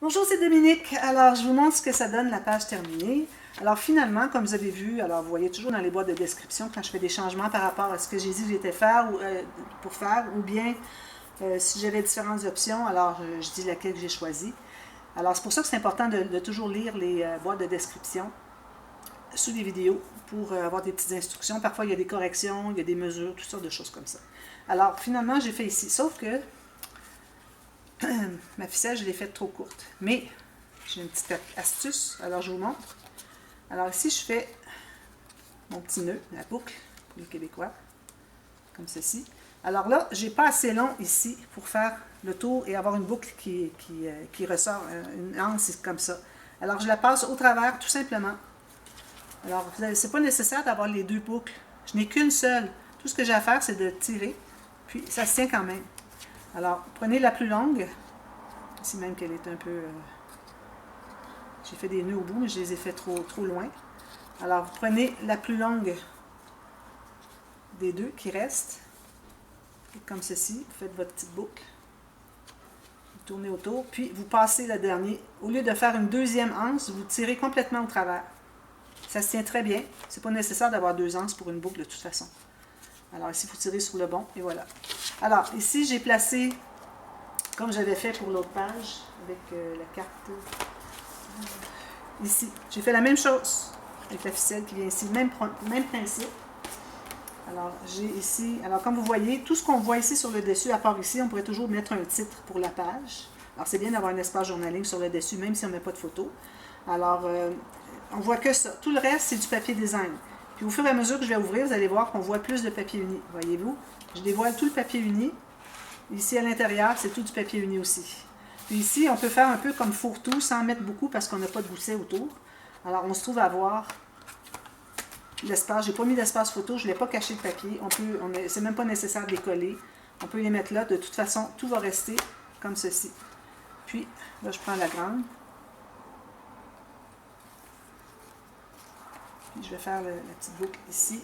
Bonjour, c'est Dominique. Alors, je vous montre ce que ça donne la page terminée. Alors, finalement, comme vous avez vu, alors vous voyez toujours dans les boîtes de description quand je fais des changements par rapport à ce que j'ai dit que j'étais faire pour faire, ou bien si j'avais différentes options, alors je dis laquelle que j'ai choisie. Alors, c'est pour ça que c'est important de toujours lire les boîtes de description sous les vidéos pour avoir des petites instructions. Parfois, il y a des corrections, il y a des mesures, toutes sortes de choses comme ça. Alors, finalement, j'ai fait ici. Sauf que ma ficelle, je l'ai faite trop courte. Mais j'ai une petite astuce, alors je vous montre. Alors ici, je fais mon petit nœud, la boucle, pour les Québécois, comme ceci. Alors là, j'ai pas assez long ici pour faire le tour et avoir une boucle qui ressort, une anse comme ça. Alors je la passe au travers, tout simplement. Alors, c'est pas nécessaire d'avoir les deux boucles. Je n'ai qu'une seule. Tout ce que j'ai à faire, c'est de tirer, puis ça se tient quand même. Alors, prenez la plus longue. Ici même qu'elle est un peu... j'ai fait des nœuds au bout, mais je les ai fait trop loin. Alors, vous prenez la plus longue des deux qui restent. Comme ceci. Vous faites votre petite boucle. Vous tournez autour. Puis, vous passez la dernière. Au lieu de faire une deuxième anse, vous tirez complètement au travers. Ça se tient très bien. C'est pas nécessaire d'avoir deux anses pour une boucle de toute façon. Alors, ici, vous tirez sur le bon. Et voilà. Alors, ici, j'ai placé, comme j'avais fait pour l'autre page, avec la carte... ici, j'ai fait la même chose avec la ficelle qui vient ici, même principe. Alors, j'ai ici, alors comme vous voyez, tout ce qu'on voit ici sur le dessus, à part ici, on pourrait toujours mettre un titre pour la page. Alors, c'est bien d'avoir un espace journaling sur le dessus, même si on n'a pas de photo. Alors, on voit que ça. Tout le reste, c'est du papier design. Puis au fur et à mesure que je vais ouvrir, vous allez voir qu'on voit plus de papier uni. Voyez-vous? Je dévoile tout le papier uni. Ici, à l'intérieur, c'est tout du papier uni aussi. Puis ici, on peut faire un peu comme fourre-tout, sans mettre beaucoup parce qu'on n'a pas de gousset autour. Alors, on se trouve à avoir l'espace. J'ai pas mis d'espace photo, je ne l'ai pas caché de papier. C'est même pas nécessaire de les coller. On peut les mettre là. De toute façon, tout va rester comme ceci. Puis, là, je prends la grande. Puis, je vais faire la petite boucle ici.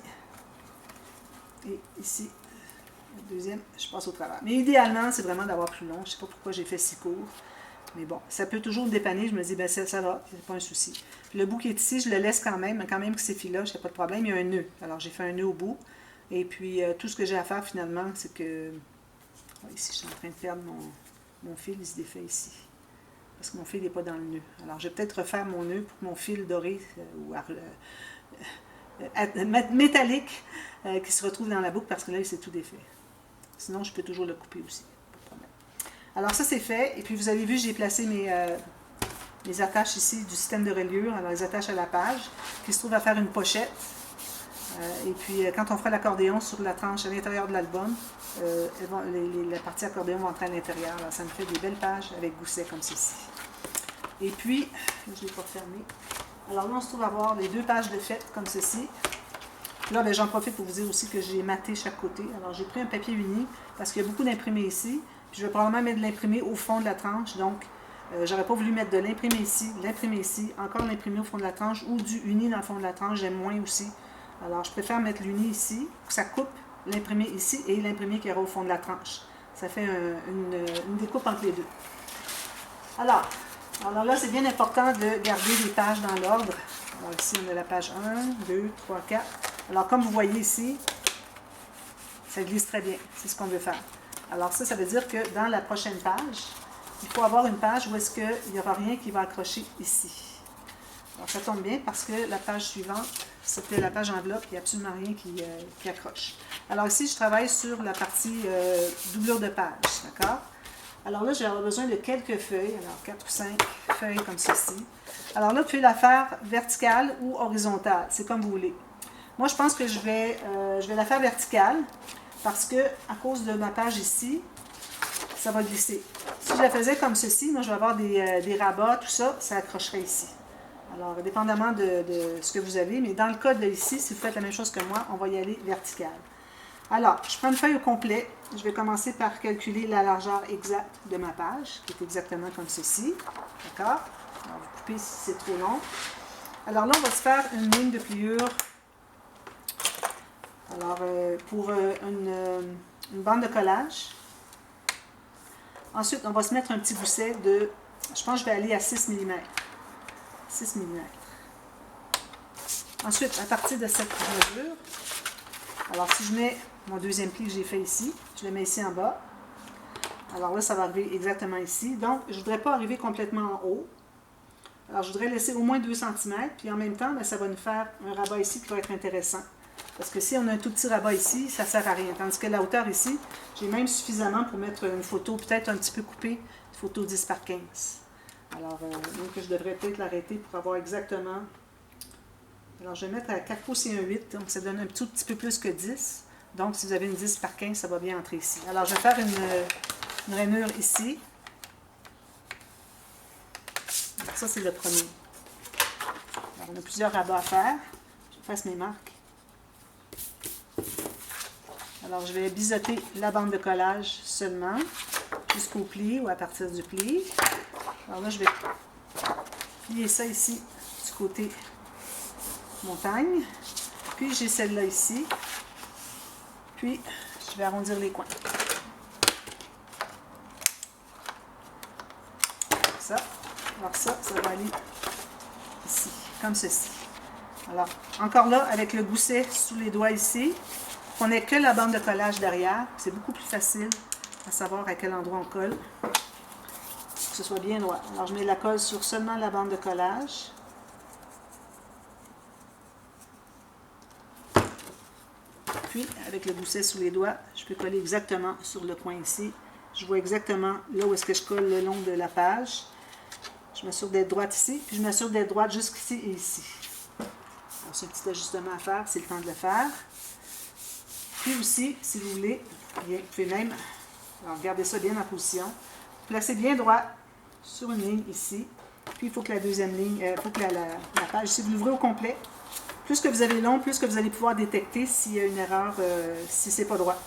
Et ici. La deuxième, je passe au travers. Mais idéalement, c'est vraiment d'avoir plus long. Je ne sais pas pourquoi j'ai fait si court. Mais bon, ça peut toujours me dépanner. Je me dis, ben ça va, c'est pas un souci. Puis le bout qui est ici, je le laisse quand même que ces fils-là, je n'ai pas de problème. Il y a un nœud. Alors, j'ai fait un nœud au bout. Et puis, tout ce que j'ai à faire finalement, c'est que... ici, je suis en train de perdre mon fil. Il se défait ici. Parce que mon fil n'est pas dans le nœud. Alors, je vais peut-être refaire mon nœud pour que mon fil doré ou métallique qui se retrouve dans la boucle parce que là, il s'est tout défait. Sinon, je peux toujours le couper aussi. Pas de problème. Alors, ça, c'est fait. Et puis, vous avez vu, j'ai placé mes attaches ici du système de reliure. Alors, les attaches à la page qui se trouvent à faire une pochette. Et puis, quand on fera l'accordéon sur la tranche à l'intérieur de l'album, la partie accordéon va entrer à l'intérieur. Alors, ça me fait des belles pages avec gousset comme ceci. Et puis, je ne l'ai pas fermé. Alors là, on se trouve à avoir les deux pages de fête comme ceci. Là, ben, j'en profite pour vous dire aussi que j'ai maté chaque côté. Alors, j'ai pris un papier uni parce qu'il y a beaucoup d'imprimés ici. Puis, je vais probablement mettre de l'imprimé au fond de la tranche. Donc, j'aurais pas voulu mettre de l'imprimé ici, encore l'imprimé au fond de la tranche ou du uni dans le fond de la tranche. J'aime moins aussi. Alors, je préfère mettre l'uni ici, que ça coupe l'imprimé ici et l'imprimé qui aura au fond de la tranche. Ça fait une découpe entre les deux. Alors là, c'est bien important de garder les pages dans l'ordre. Alors ici, on a la page 1, 2, 3, 4. Alors, comme vous voyez ici, ça glisse très bien. C'est ce qu'on veut faire. Alors ça veut dire que dans la prochaine page, il faut avoir une page où est-ce qu'il n'y aura rien qui va accrocher ici. Alors, ça tombe bien parce que la page suivante, c'était la page enveloppe, il n'y a absolument rien qui accroche. Alors ici, je travaille sur la partie doublure de page, d'accord? Alors là, je vais avoir besoin de quelques feuilles, alors 4 ou 5 feuilles comme ceci. Alors là, vous pouvez la faire verticale ou horizontale, c'est comme vous voulez. Moi, je pense que je vais la faire verticale parce que à cause de ma page ici, ça va glisser. Si je la faisais comme ceci, moi, je vais avoir des rabats, tout ça, ça accrocherait ici. Alors, dépendamment de ce que vous avez, mais dans le cas de ici, si vous faites la même chose que moi, on va y aller verticale. Alors, je prends une feuille au complet. Je vais commencer par calculer la largeur exacte de ma page, qui est exactement comme ceci. D'accord? Alors, vous coupez si c'est trop long. Alors là, on va se faire une ligne de pliure. Alors, pour une bande de collage. Ensuite, on va se mettre un petit gousset de Je pense que je vais aller à 6 mm. 6 mm. Ensuite, à partir de cette mesure, alors si je mets mon deuxième pli que j'ai fait ici, je le mets ici en bas. Alors là, ça va arriver exactement ici. Donc, je ne voudrais pas arriver complètement en haut. Alors, je voudrais laisser au moins 2 cm. Puis en même temps, bien, ça va nous faire un rabat ici qui va être intéressant. Parce que si on a un tout petit rabat ici, ça ne sert à rien. Tandis que la hauteur ici, j'ai même suffisamment pour mettre une photo peut-être un petit peu coupée, une photo 10 par 15. Alors, donc je devrais peut-être l'arrêter pour avoir exactement... Alors, je vais mettre à 4 pouces et un 8, donc ça donne un tout petit peu plus que 10. Donc, si vous avez une 10 par 15, ça va bien entrer ici. Alors, je vais faire une rainure ici. Alors, ça, c'est le premier. Alors, on a plusieurs rabats à faire. Je fasse mes marques. Alors, je vais biseauter la bande de collage seulement, jusqu'au pli ou à partir du pli. Alors là, je vais plier ça ici, du côté montagne. Puis, j'ai celle-là ici. Puis, je vais arrondir les coins. Ça. Alors ça va aller ici, comme ceci. Alors, encore là, avec le gousset sous les doigts ici, on n'ait que la bande de collage derrière. C'est beaucoup plus facile à savoir à quel endroit on colle. Pour que ce soit bien droit. Alors, je mets la colle sur seulement la bande de collage. Puis, avec le gousset sous les doigts, je peux coller exactement sur le coin ici. Je vois exactement là où est-ce que je colle le long de la page. Je m'assure d'être droite ici, puis je m'assure d'être droite jusqu'ici et ici. Alors, c'est un petit ajustement à faire, c'est le temps de le faire. Puis aussi, si vous voulez, bien, vous pouvez même, alors gardez ça bien en position, placez bien droit sur une ligne ici, puis il faut que la deuxième ligne, il faut que la page, si vous l'ouvrez au complet, plus que vous avez long, plus que vous allez pouvoir détecter s'il y a une erreur, si c'est pas droit.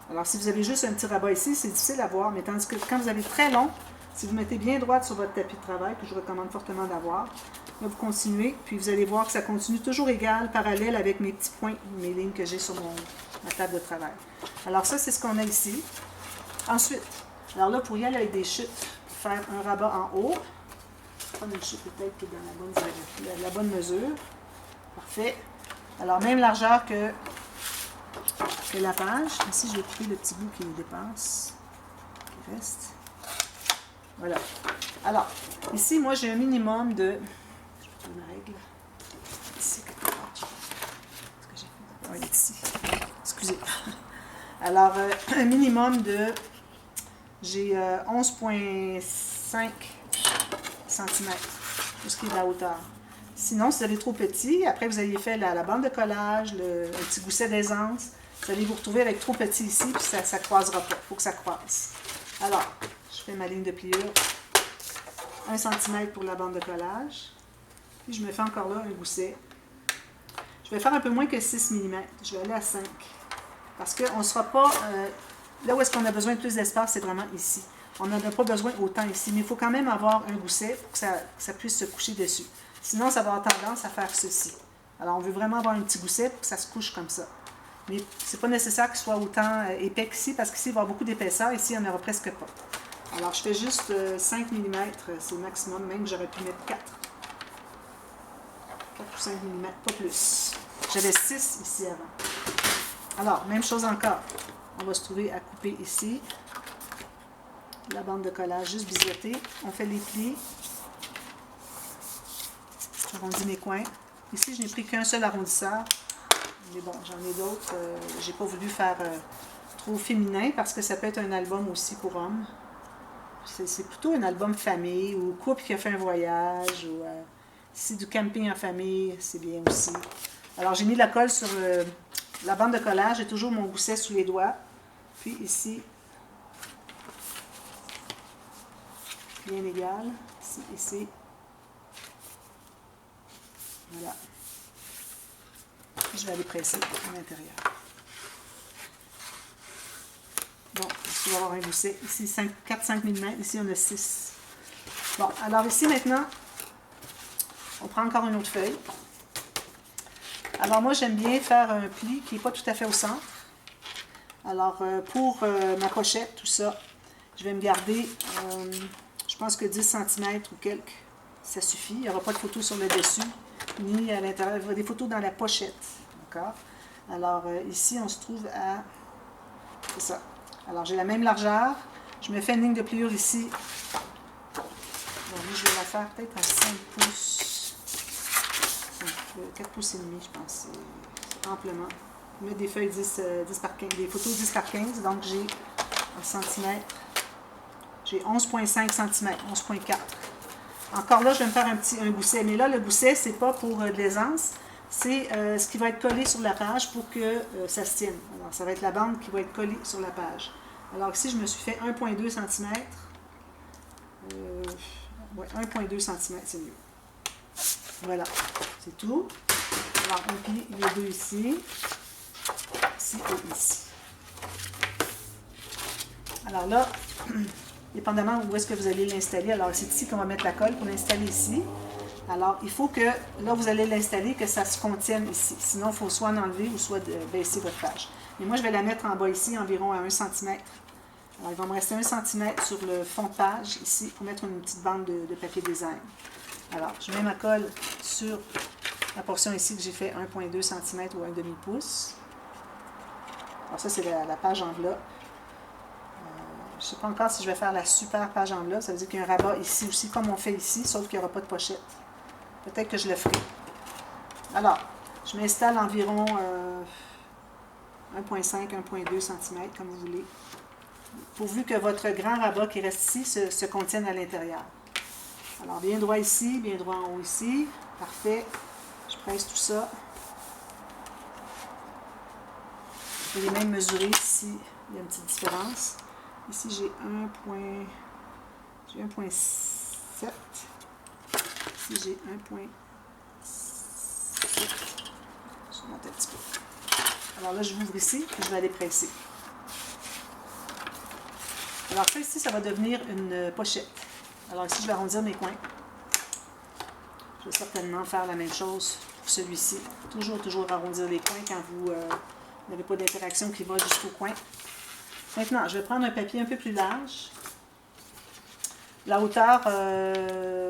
Alors si vous avez juste un petit rabat ici, c'est difficile à voir, mais tandis que quand vous avez très long, si vous mettez bien droite sur votre tapis de travail, que je recommande fortement d'avoir, là vous continuez, puis vous allez voir que ça continue toujours égal, parallèle avec mes petits points, mes lignes que j'ai sur ma table de travail. Alors ça, c'est ce qu'on a ici. Ensuite, alors là, pour y aller avec des chutes, pour faire un rabat en haut, prendre une chute peut-être qui est dans la bonne mesure. Parfait. Alors, même largeur que la page. Ici, je vais couper le petit bout qui dépasse, qui reste. Voilà. Alors, ici, moi, j'ai un minimum de... Je vais trouver ma règle. Ici, quelque part. Qu'est-ce que j'ai fait? Oui, ici. Excusez. Alors, un minimum de... J'ai 11,5 cm, pour ce qui est de la hauteur. Sinon, si vous avez trop petit, après vous avez fait la bande de collage, un petit gousset d'aisance, vous allez vous retrouver avec trop petit ici, puis ça ne croisera pas. Il faut que ça croise. Alors, je fais ma ligne de pliure. 1 cm pour la bande de collage. Puis je me fais encore là un gousset. Je vais faire un peu moins que 6 mm. Je vais aller à 5. Parce qu'on ne sera pas... là où est-ce qu'on a besoin de plus d'espace, c'est vraiment ici. On n'en a pas besoin autant ici, mais il faut quand même avoir un gousset pour que ça puisse se coucher dessus. Sinon, ça va avoir tendance à faire ceci. Alors, on veut vraiment avoir un petit gousset pour que ça se couche comme ça. Mais ce n'est pas nécessaire qu'il soit autant épais qu'ici, parce qu'ici, il va y avoir beaucoup d'épaisseur. Ici, il n'y en aura presque pas. Alors, je fais juste 5 mm, c'est le maximum, même que j'aurais pu mettre 4. 4 ou 5 mm, pas plus. J'avais 6 ici avant. Alors, même chose encore. On va se trouver à couper ici. La bande de collage juste biseautée. On fait les plis. J'arrondis mes coins. Ici, je n'ai pris qu'un seul arrondisseur. Mais bon, j'en ai d'autres. J'ai pas voulu faire trop féminin parce que ça peut être un album aussi pour hommes. C'est plutôt un album famille ou couple qui a fait un voyage ou si c'est du camping en famille, c'est bien aussi. Alors, j'ai mis de la colle sur la bande de collage. J'ai toujours mon gousset sous les doigts. Puis ici, bien égal. Ici, ici. Voilà. Je vais aller presser à l'intérieur. Bon, ici, on va avoir un gousset. Ici, 4-5 mm. Ici, on a 6. Bon, alors ici, maintenant, on prend encore une autre feuille. Alors, moi, j'aime bien faire un pli qui n'est pas tout à fait au centre. Alors, pour ma pochette, tout ça, je vais me garder... je pense que 10 cm ou quelques, ça suffit. Il n'y aura pas de photos sur le dessus, ni à l'intérieur. Il y aura des photos dans la pochette. D'accord? Alors, ici, on se trouve à... C'est ça. Alors, j'ai la même largeur. Je me fais une ligne de pliure ici. Donc, je vais la faire peut-être à 5 pouces. 4 pouces et demi, je pense. C'est amplement. Je mets des feuilles 10 par 15, des photos 10 par 15. Donc, j'ai en centimètres. J'ai 11,5 cm, 11,4. Encore là, je vais me faire un gousset. Mais là, le gousset, c'est pas pour de l'aisance. C'est ce qui va être collé sur la page pour que ça se tienne. Alors, ça va être la bande qui va être collée sur la page. Alors ici, je me suis fait 1,2 cm. Ouais, 1,2 cm, c'est mieux. Voilà, c'est tout. Alors, on plie les deux ici. Ici et ici. Alors là, dépendamment où est-ce que vous allez l'installer, alors c'est ici qu'on va mettre la colle pour l'installer ici. Alors, il faut que, là, vous allez l'installer, que ça se contienne ici. Sinon, il faut soit en enlever ou soit baisser votre page. Mais moi, je vais la mettre en bas ici, environ à 1 cm. Alors, il va me rester 1 cm sur le fond de page, ici, pour mettre une petite bande de papier design. Alors, je mets ma colle sur la portion ici que j'ai fait 1,2 cm ou 1 demi-pouce. Alors, ça, c'est la page enveloppe. Je ne sais pas encore si je vais faire la super page enveloppe. Ça veut dire qu'il y a un rabat ici aussi, comme on fait ici, sauf qu'il n'y aura pas de pochette. Peut-être que je le ferai. Alors, je m'installe environ 1,5, 1,2 cm, comme vous voulez. Pourvu que votre grand rabat qui reste ici se contienne à l'intérieur. Alors, bien droit ici, bien droit en haut ici. Parfait. Je presse tout ça. Je vais les mêmes mesurer ici. Il y a une petite différence. Ici, j'ai 1,7. Ici, j'ai 1,7. Je vais monter un petit peu. Alors là, je ouvre ici, puis je vais aller presser. Alors ça ici, ça va devenir une pochette. Alors ici, je vais arrondir mes coins. Je vais certainement faire la même chose pour celui-ci. Toujours arrondir les coins quand vous n'avez pas d'interaction qui va jusqu'au coin. Maintenant, je vais prendre un papier un peu plus large. La hauteur,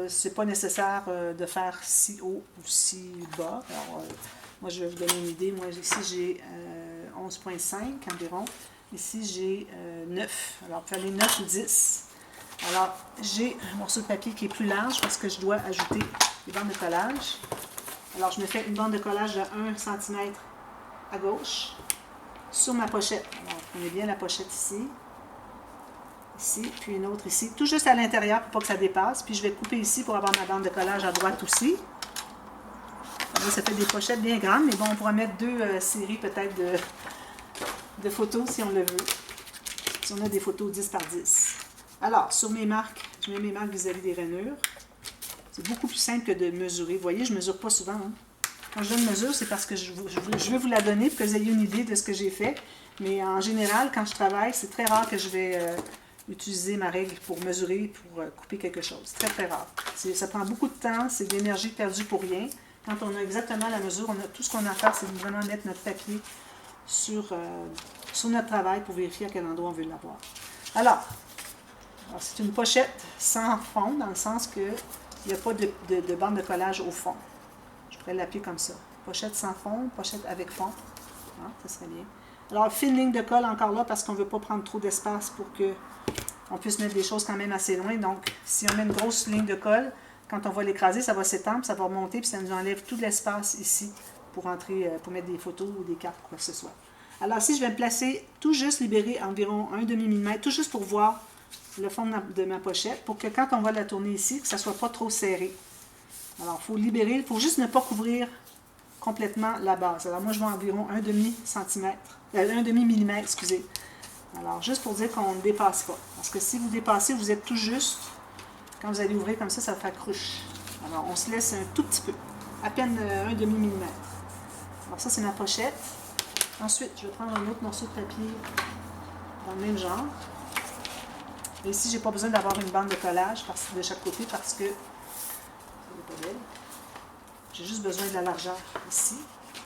c'est pas nécessaire de faire si haut ou si bas. Alors, moi, je vais vous donner une idée. Moi, ici, j'ai 11,5 environ. Ici, j'ai 9. Alors, il fallait 9 ou 10. Alors, j'ai un morceau de papier qui est plus large parce que je dois ajouter des bandes de collage. Alors, je me fais une bande de collage de 1 cm à gauche sur ma pochette. Alors, prenez bien la pochette ici. Ici, puis une autre ici. Tout juste à l'intérieur pour pas que ça dépasse. Puis, je vais couper ici pour avoir ma bande de collage à droite aussi. Là, ça fait des pochettes bien grandes, mais bon, on pourra mettre 2 séries peut-être de photos si on le veut. Si on a des photos 10 par 10. Alors, sur mes marques, je mets mes marques vis-à-vis des rainures. C'est beaucoup plus simple que de mesurer. Vous voyez, je ne mesure pas souvent. Hein. Quand je donne mesure, c'est parce que je veux vous la donner pour que vous ayez une idée de ce que j'ai fait. Mais en général, quand je travaille, c'est très rare que je vais utiliser ma règle pour mesurer, pour couper quelque chose. Très, très rare. Ça prend beaucoup de temps, c'est de l'énergie perdue pour rien. Quand on a exactement la mesure, tout ce qu'on a à faire, c'est vraiment mettre notre papier sur notre travail pour vérifier à quel endroit on veut l'avoir. Alors c'est une pochette sans fond, dans le sens qu'il n'y a pas de bande de collage au fond. Je pourrais l'appeler comme ça. Pochette sans fond, pochette avec fond. Ah, ça serait bien. Alors, fine ligne de colle encore là, parce qu'on ne veut pas prendre trop d'espace pour qu'on puisse mettre des choses quand même assez loin. Donc, si on met une grosse ligne de colle, quand on va l'écraser, ça va s'étendre, ça va remonter, puis ça nous enlève tout l'espace ici pour entrer, pour mettre des photos ou des cartes ou quoi que ce soit. Alors ici, je vais me placer tout juste, libérer environ 1 demi-millimètre, tout juste pour voir le fond de ma pochette, pour que quand on va la tourner ici, que ça ne soit pas trop serré. Alors, il faut libérer, il faut juste ne pas couvrir complètement la base. Alors moi, je vais environ 1 demi-millimètre, excusez. Alors, juste pour dire qu'on ne dépasse pas. Parce que si vous dépassez, vous êtes tout juste. Quand vous allez ouvrir comme ça va faire cruche. Alors, on se laisse un tout petit peu. À peine 1 demi-millimètre. Alors, ça, c'est ma pochette. Ensuite, je vais prendre un autre morceau de papier dans le même genre. Et ici, je n'ai pas besoin d'avoir une bande de collage de chaque côté parce que j'ai juste besoin de la largeur ici,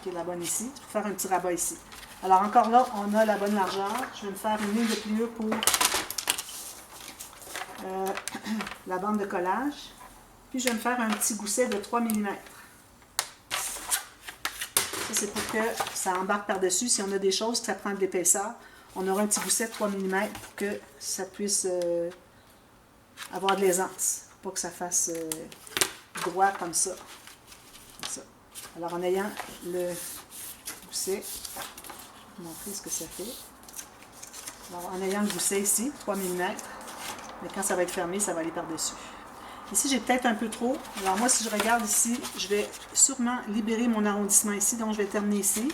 qui est la bonne ici, pour faire un petit rabat ici. Alors encore là, on a la bonne largeur. Je vais me faire une ligne de pliure pour la bande de collage. Puis je vais me faire un petit gousset de 3 mm. Ça, c'est pour que ça embarque par-dessus. Si on a des choses que ça prend de l'épaisseur, on aura un petit gousset de 3 mm pour que ça puisse avoir de l'aisance. Pas que ça fasse droit comme ça. Comme ça. Alors, en ayant le gousset, je vais vous montrer ce que ça fait. Alors, en ayant le gousset ici, 3 mm, mais quand ça va être fermé, ça va aller par-dessus. Ici, j'ai peut-être un peu trop. Alors moi, si je regarde ici, je vais sûrement libérer mon arrondissement ici, donc je vais terminer ici.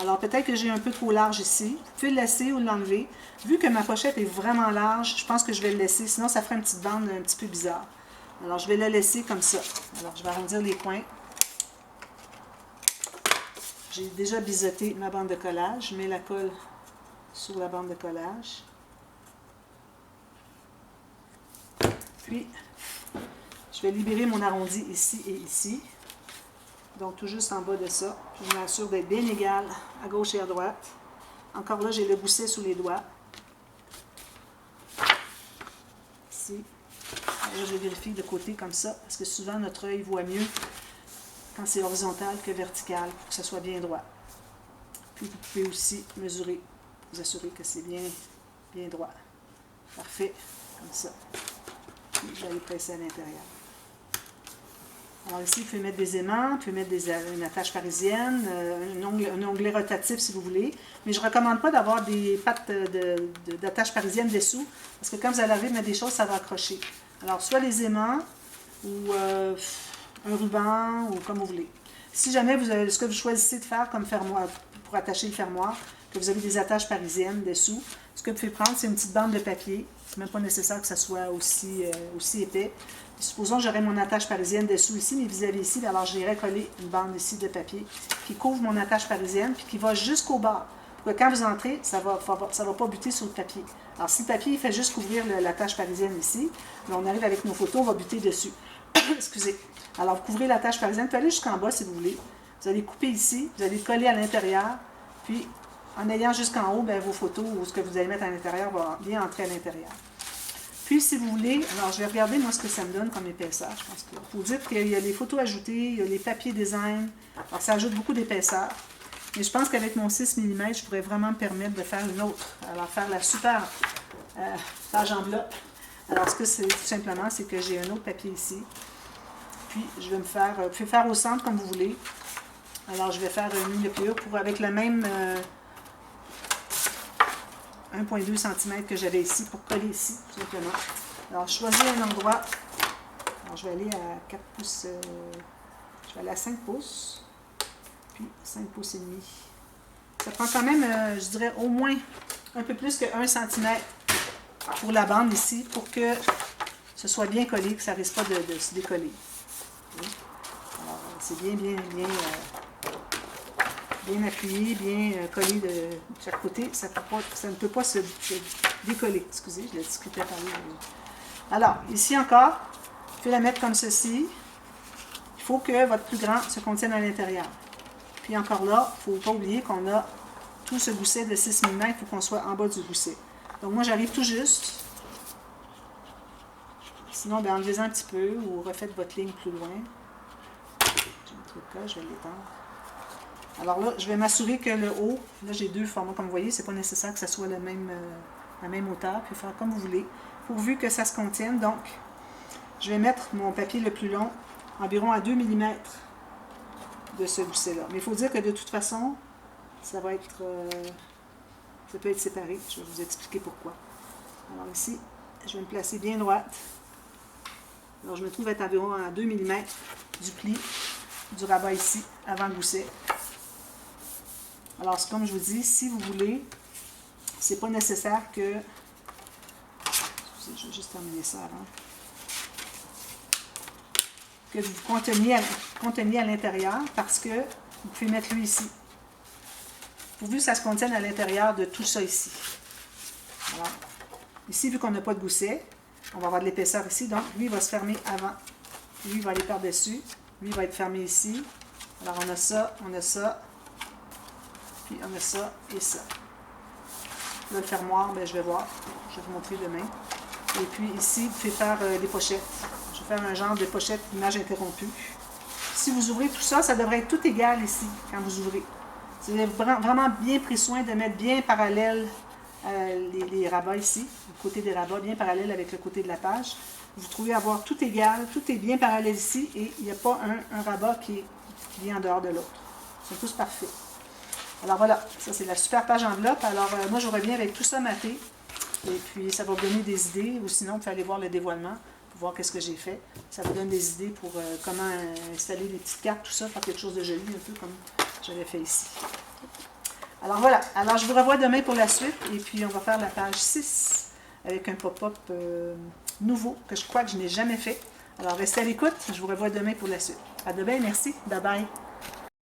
Alors peut-être que j'ai un peu trop large ici. Vous pouvez le laisser ou l'enlever. Vu que ma pochette est vraiment large, je pense que je vais le laisser, sinon ça ferait une petite bande un petit peu bizarre. Alors je vais le laisser comme ça. Alors je vais arrondir les coins. J'ai déjà biseauté ma bande de collage. Je mets la colle sur la bande de collage. Puis, je vais libérer mon arrondi ici et ici. Donc, tout juste en bas de ça. Je m'assure d'être bien égal à gauche et à droite. Encore là, j'ai le gousset sous les doigts. Ici. Là, je vérifie de côté comme ça, parce que souvent, notre œil voit mieux quand c'est horizontal que vertical, pour que ça soit bien droit. Puis, vous pouvez aussi mesurer, vous assurer que c'est bien droit. Parfait, comme ça. Puis, je vais aller presser à l'intérieur. Alors ici, vous pouvez mettre des aimants, vous pouvez mettre une attache parisienne, un onglet rotatif si vous voulez. Mais je ne recommande pas d'avoir des pattes d'attache parisienne dessous, parce que quand vous allez arriver à mettre des choses, ça va accrocher. Alors, soit les aimants, ou un ruban, ou comme vous voulez. Si jamais ce que vous choisissez de faire comme fermoir, pour attacher le fermoir, que vous avez des attaches parisiennes dessous, ce que vous pouvez prendre, c'est une petite bande de papier. C'est même pas nécessaire que ça soit aussi épais. Supposons que j'aurais mon attache parisienne dessous ici, mais vis-à-vis ici, alors j'irai coller une bande ici de papier qui couvre mon attache parisienne, puis qui va jusqu'au bord. Pour que quand vous entrez, ça va pas buter sur le papier. Alors si le papier il fait juste couvrir l'attache parisienne ici, là, on arrive avec nos photos, on va buter dessus. Excusez. Alors vous couvrez l'attache parisienne, vous pouvez aller jusqu'en bas si vous voulez. Vous allez couper ici, vous allez coller à l'intérieur, puis en ayant jusqu'en haut, bien, vos photos ou ce que vous allez mettre à l'intérieur va bien entrer à l'intérieur. Puis, si vous voulez, alors je vais regarder moi ce que ça me donne comme épaisseur. Je pense qu'il faut dire qu'il y a les photos ajoutées, il y a les papiers design. Alors, ça ajoute beaucoup d'épaisseur. Mais je pense qu'avec mon 6 mm, je pourrais vraiment me permettre de faire une autre. Alors, faire la super page enveloppe. Alors, ce que c'est tout simplement, c'est que j'ai un autre papier ici. Puis, je vais me faire, vous pouvez faire au centre comme vous voulez. Alors, je vais faire une ligne de pliure pour avec le même 1,2 cm que j'avais ici pour coller ici, tout simplement. Alors, je choisis un endroit. Alors, je vais aller à 4 pouces. Je vais aller à 5 pouces. Puis 5 pouces et demi. Ça prend quand même, je dirais, au moins un peu plus que 1 cm pour la bande ici, pour que ce soit bien collé, que ça ne risque pas de se décoller. Alors, c'est bien appuyé, bien collé de chaque côté. Ça ne peut pas se décoller. Excusez, je l'ai discuté par là. Alors, ici encore, vous pouvez la mettre comme ceci. Il faut que votre plus grand se contienne à l'intérieur. Puis encore là, il ne faut pas oublier qu'on a tout ce gousset de 6 mm. Il faut qu'on soit en bas du gousset. Donc moi, j'arrive tout juste. Sinon, ben, enlevez-en un petit peu ou refaites votre ligne plus loin. J'ai un truc là, je vais l'étendre. Alors là, je vais m'assurer que le haut, là j'ai deux formats, comme vous voyez, c'est pas nécessaire que ça soit la même hauteur, puis faire comme vous voulez, pourvu que ça se contienne. Donc, je vais mettre mon papier le plus long, environ à 2 mm de ce gousset-là. Mais il faut dire que de toute façon, ça peut être séparé. Je vais vous expliquer pourquoi. Alors ici, je vais me placer bien droite. Alors je me trouve être environ à 2 mm du pli du rabat ici, avant le gousset. Alors, comme je vous dis, si vous voulez, c'est pas nécessaire que... Excusez, je vais juste terminer ça avant. Que vous conteniez à l'intérieur, parce que vous pouvez mettre lui ici. Pourvu que ça se contienne à l'intérieur de tout ça ici. Alors, ici, vu qu'on n'a pas de gousset, on va avoir de l'épaisseur ici, donc lui, il va se fermer avant. Lui, il va aller par-dessus. Lui, il va être fermé ici. Alors, on a ça, puis on a ça et ça. Là, le fermoir, ben, je vais voir. Je vais vous montrer demain. Et puis ici, vous pouvez faire des pochettes. Je vais faire un genre de pochette image interrompue. Si vous ouvrez tout ça, ça devrait être tout égal ici, quand vous ouvrez. Vous avez vraiment bien pris soin de mettre bien parallèle les rabats ici, le côté des rabats bien parallèle avec le côté de la page. Vous trouvez avoir tout égal, tout est bien parallèle ici et il n'y a pas un rabat qui vient en dehors de l'autre. Ils sont tous parfaits. Alors voilà, ça c'est la super page enveloppe. Alors moi je reviens avec tout ça maté et puis ça va vous donner des idées ou sinon vous pouvez aller voir le dévoilement pour voir qu'est-ce que j'ai fait. Ça vous donne des idées pour comment installer les petites cartes, tout ça, faire quelque chose de joli un peu comme j'avais fait ici. Alors voilà, alors je vous revois demain pour la suite et puis on va faire la page 6 avec un pop-up nouveau que je crois que je n'ai jamais fait. Alors restez à l'écoute, je vous revois demain pour la suite. À demain, merci, bye bye.